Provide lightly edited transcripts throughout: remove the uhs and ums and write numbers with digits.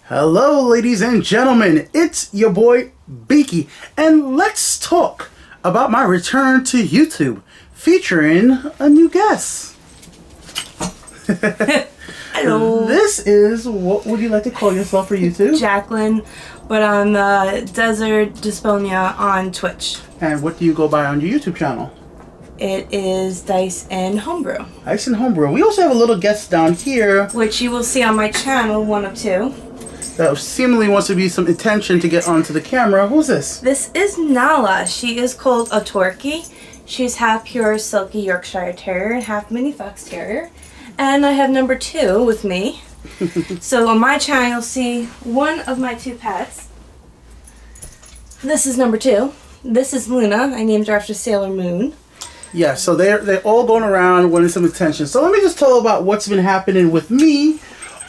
Hello, ladies and gentlemen. It's your boy, Beaky, and let's talk about my return to YouTube, featuring a new guest. Hello. This is, what would you like to call yourself for YouTube? Jacqueline, but I'm Desert Dysphonia on Twitch. And what do you go by on your YouTube channel? It is Dice and Homebrew. Dice and Homebrew. We also have a little guest down here, Which you will see on my channel, one of two. that seemingly wants to be some attention to get onto the camera. Who's this? This is Nala. She is called a Torquay. She's half pure silky Yorkshire Terrier and half mini Fox Terrier. And I have number 2 with me. So on my channel you'll see one of my 2 pets. This is number 2. This is Luna. I named her after Sailor Moon. Yeah, so they're all going around wanting some attention. So let me just tell about what's been happening with me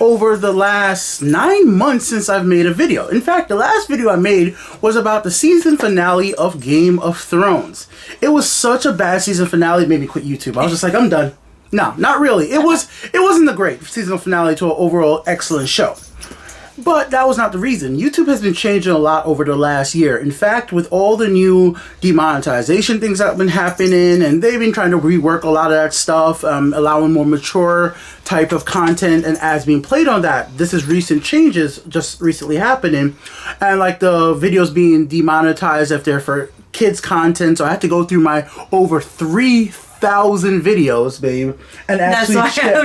over the last 9 months since I've made a video. In fact, the last video I made was about the season finale of Game of Thrones. It was such a bad season finale, it made me quit YouTube. I was just like, I'm done. No, not really. It wasn't a great season finale to an overall excellent show. But that was not the reason. YouTube has been changing a lot over the last year. In fact, with all the new demonetization things that have been happening, and they've been trying to rework a lot of that stuff, allowing more mature type of content and ads being played on that. This is recent changes just recently happening. And like the videos being demonetized if they're for kids content. So I had to go through my over 3,000 videos, babe, and actually check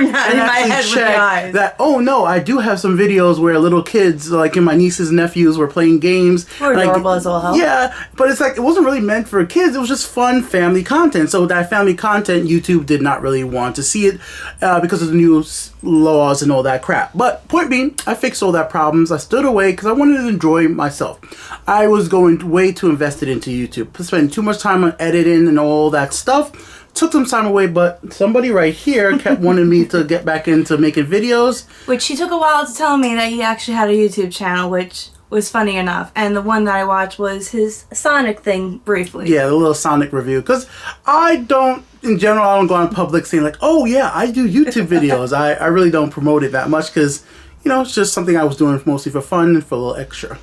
that, oh no, I do have some videos where little kids, like my nieces and nephews, were playing games. Or adorable as all hell. Yeah, but it's like, it wasn't really meant for kids. It was just fun family content. So that family content, YouTube did not really want to see it because of the new laws and all that crap. But point being, I fixed all that problems. I stood away because I wanted to enjoy myself. I was going way too invested into YouTube, spending too much time on editing and all that stuff. Took some time away, but somebody right here kept wanting me to get back into making videos. Which he took a while to tell me that he actually had a YouTube channel, which was funny enough. And the one that I watched was his Sonic thing briefly. Yeah, the little Sonic review. Because I don't go on public saying like, oh yeah, I do YouTube videos. I really don't promote it that much because, you know, it's just something I was doing mostly for fun and for a little extra.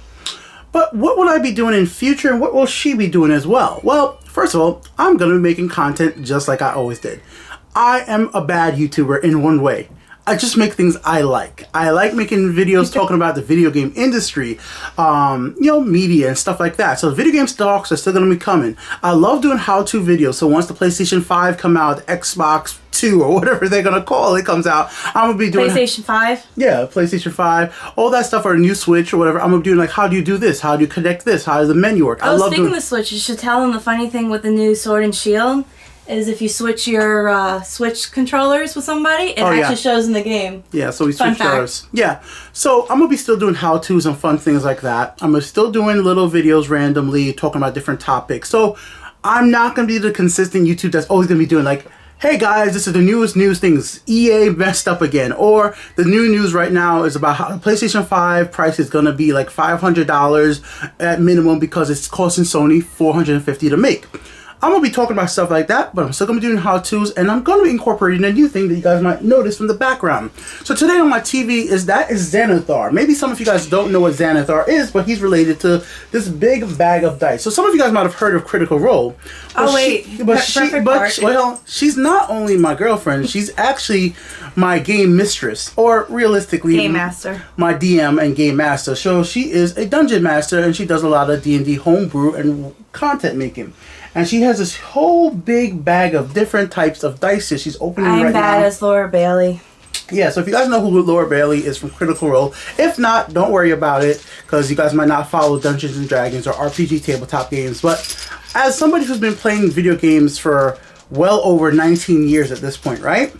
But what will I be doing in future, and what will she be doing as well? Well, first of all, I'm going to be making content just like I always did. I am a bad YouTuber in one way. I just make things I like. I like making videos talking about the video game industry, media and stuff like that. So video game stocks are still going to be coming. I love doing how-to videos. So once the PlayStation 5 come out, Xbox 2 or whatever they're going to call it comes out, I'm going to be doing... PlayStation 5? Yeah, PlayStation 5. All that stuff, or a new Switch or whatever. I'm going to be doing like, how do you do this? How do you connect this? How does the menu work? Speaking of the Switch, you should tell them the funny thing with the new Sword and Shield is if you switch your Switch controllers with somebody, it actually shows in the game. Yeah, so we switched ours. Yeah, so I'm going to be still doing how-tos and fun things like that. I'm still doing little videos randomly, talking about different topics. So I'm not going to be the consistent YouTube that's always going to be doing like, hey guys, this is the newest news things. EA messed up again. Or the new news right now is about how the PlayStation 5 price is going to be like $500 at minimum because it's costing Sony $450 to make. I'm going to be talking about stuff like that, but I'm still going to be doing how-tos, and I'm going to be incorporating a new thing that you guys might notice from the background. So today on my TV is Xanathar. Maybe some of you guys don't know what Xanathar is, but he's related to this big bag of dice. So some of you guys might have heard of Critical Role. She's not only my girlfriend, she's actually my game mistress, or realistically, Game Master. My DM and Game Master. So she is a dungeon master, and she does a lot of D&D homebrew and content making. And she has this whole big bag of different types of dice that she's opening right now. I'm bad as Laura Bailey. Yeah, so if you guys know who Laura Bailey is from Critical Role, if not, don't worry about it, because you guys might not follow Dungeons & Dragons or RPG tabletop games. But as somebody who's been playing video games for well over 19 years at this point, right?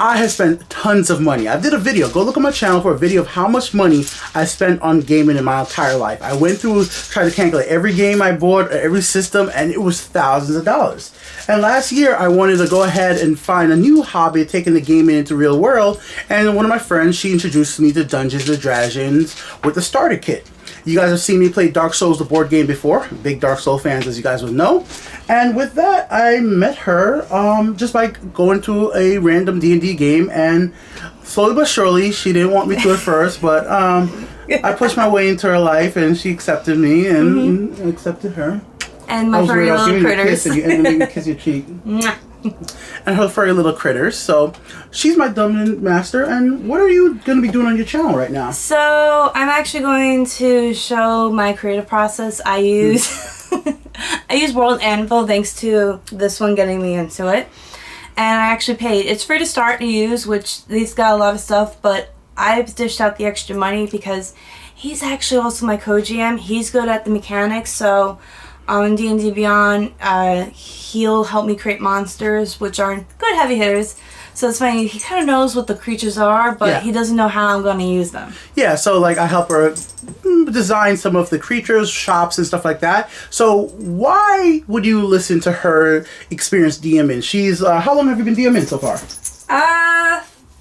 I have spent tons of money. I did a video. Go look on my channel for a video of how much money I spent on gaming in my entire life. I went through, tried to calculate every game I bought, every system, and it was thousands of dollars. And last year, I wanted to go ahead and find a new hobby, taking the gaming into real world. And one of my friends, she introduced me to Dungeons & Dragons with the starter kit. You guys have seen me play Dark Souls, the board game, before. Big Dark Souls fans, as you guys would know. And with that, I met her just by going to a random D&D game and slowly but surely. She didn't want me to at first, but I pushed my way into her life, and she accepted me, and accepted her. And my furry little critters. And then you kiss your cheek. And her furry little critters. So she's my dungeon master. And what are you going to be doing on your channel right now? So I'm actually going to show my creative process. I use I use World Anvil thanks to this one getting me into it. And I actually paid. It's free to start to use, which these got a lot of stuff, but I've dished out the extra money because he's actually also my co-GM. He's good at the mechanics, so in D&D Beyond, he'll help me create monsters, which are good heavy hitters. So it's funny, he kind of knows what the creatures are, but he doesn't know how I'm going to use them. Yeah, so like I help her design some of the creatures, shops, and stuff like that. So why would you listen to her experience DMing? She's, how long have you been DMing so far?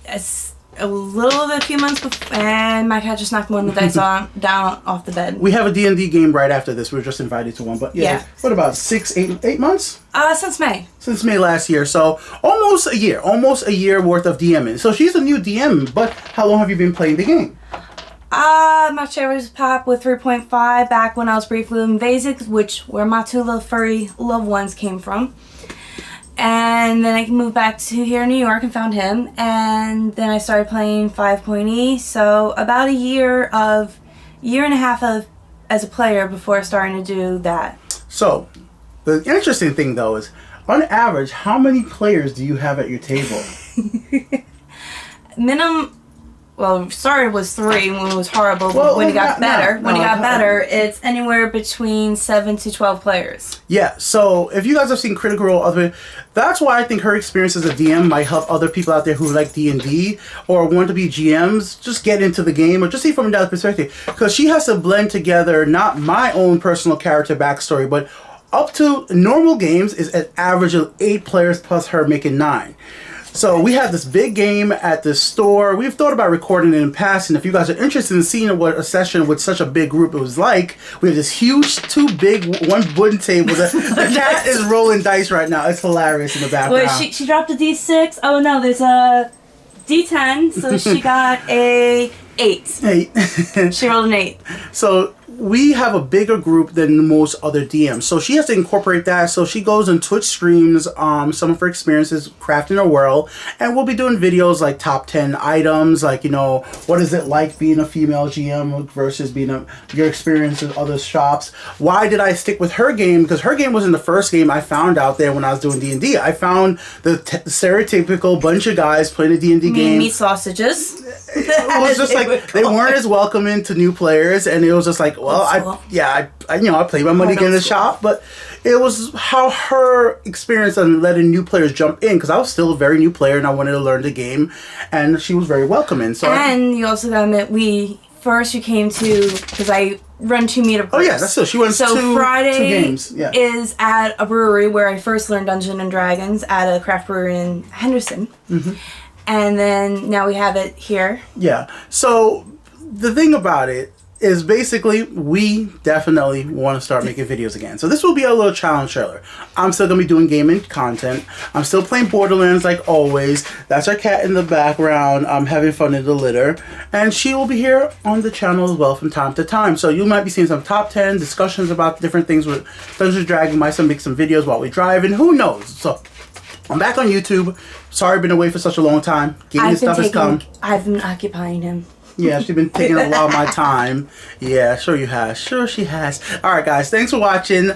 It's a few months before, and my cat just knocked one of the dice down off the bed. We have a D&D game right after this. We were just invited to one, but what about 8 months? Since May. Since May last year, so almost a year worth of DMing. So she's a new DM, but how long have you been playing the game? My chair was pop with 3.5 back when I was briefly in Basics, where my two little furry loved ones came from. And then I moved back to here in New York and found him. And then I started playing 5.E. So about a year and a half as a player before starting to do that. So the interesting thing though is, on average, how many players do you have at your table? Started was 3 when it was horrible, but when it got better, it's anywhere between 7 to 12 players. Yeah, so if you guys have seen Critical Role, that's why I think her experience as a DM might help other people out there who like D&D or want to be GMs just get into the game or just see from another perspective. Because she has to blend together not my own personal character backstory, but up to normal games is an average of 8 players plus her making 9. So we have this big game at the store. We've thought about recording it in passing. If you guys are interested in seeing what a session with such a big group it was like, we have this huge, 2 big, 1 wooden table. The cat is rolling dice right now. It's hilarious in the background. Wait, she dropped a D6. Oh no, there's a D10. So she got a 8. 8. She rolled an 8. So we have a bigger group than most other DMs, so she has to incorporate that. So she goes on Twitch streams some of her experiences crafting her world, and we'll be doing videos like top 10 items, like, you know, what is it like being a female GM versus being your experience in other shops. Why did I stick with her game? Because her game wasn't the first game I found out there when I was doing D&D. I found the stereotypical bunch of guys playing a D&D game. Meat sausages. It was just like they weren't as welcoming to new players, and it was just like, well, I played my money in the shop, but it was how her experience on letting new players jump in, because I was still a very new player and I wanted to learn the game, and she was very welcoming. So you also gotta admit, you came to, because I run 2 meetup groups. Oh yeah, that's so she went to Friday 2 games. Yeah. Is at a brewery where I first learned Dungeons and Dragons at a craft brewery in Henderson. Mm-hmm. And then now we have it here. Yeah. So the thing about it is basically we definitely want to start making videos again. So this will be a little challenge trailer. I'm still going to be doing gaming content. I'm still playing Borderlands like always. That's our cat in the background. I'm having fun in the litter. And she will be here on the channel as well from time to time. So you might be seeing some top 10 discussions about different things with Dungeons & Dragons. Might make some videos while we drive, and who knows. So I'm back on YouTube. Sorry I've been away for such a long time. Gaming stuff has come. I've been occupying him. Yeah, she's been taking a lot of my time. Yeah, sure you have. Sure she has. Alright guys, thanks for watching.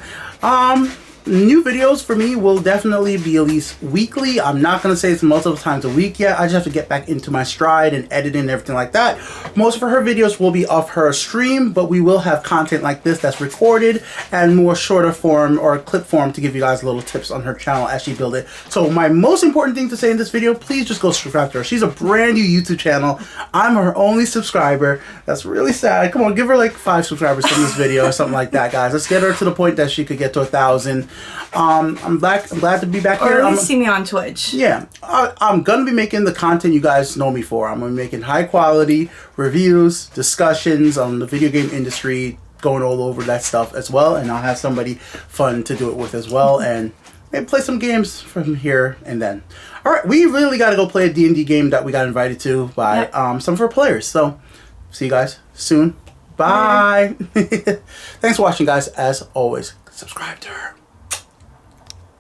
New videos for me will definitely be at least weekly. I'm not going to say it's multiple times a week yet. I just have to get back into my stride and editing and everything like that. Most of her videos will be off her stream, but we will have content like this that's recorded and more shorter form or clip form to give you guys little tips on her channel as she builds it. So my most important thing to say in this video, please just go subscribe to her. She's a brand new YouTube channel. I'm her only subscriber. That's really sad. Come on, give her like 5 subscribers from this video or something like that, guys. Let's get her to the point that she could get to 1,000. I'm glad to be back here. Or at least see me on Twitch. Yeah, I'm gonna be making the content you guys know me for. I'm gonna be making high quality reviews, discussions on the video game industry, going all over that stuff as well, and I'll have somebody fun to do it with as well. And maybe play some games from here and then. All right, we really got to go play a D&D game that we got invited to by some of our players. So, see you guys soon. Bye. Thanks for watching, guys. As always, subscribe to her.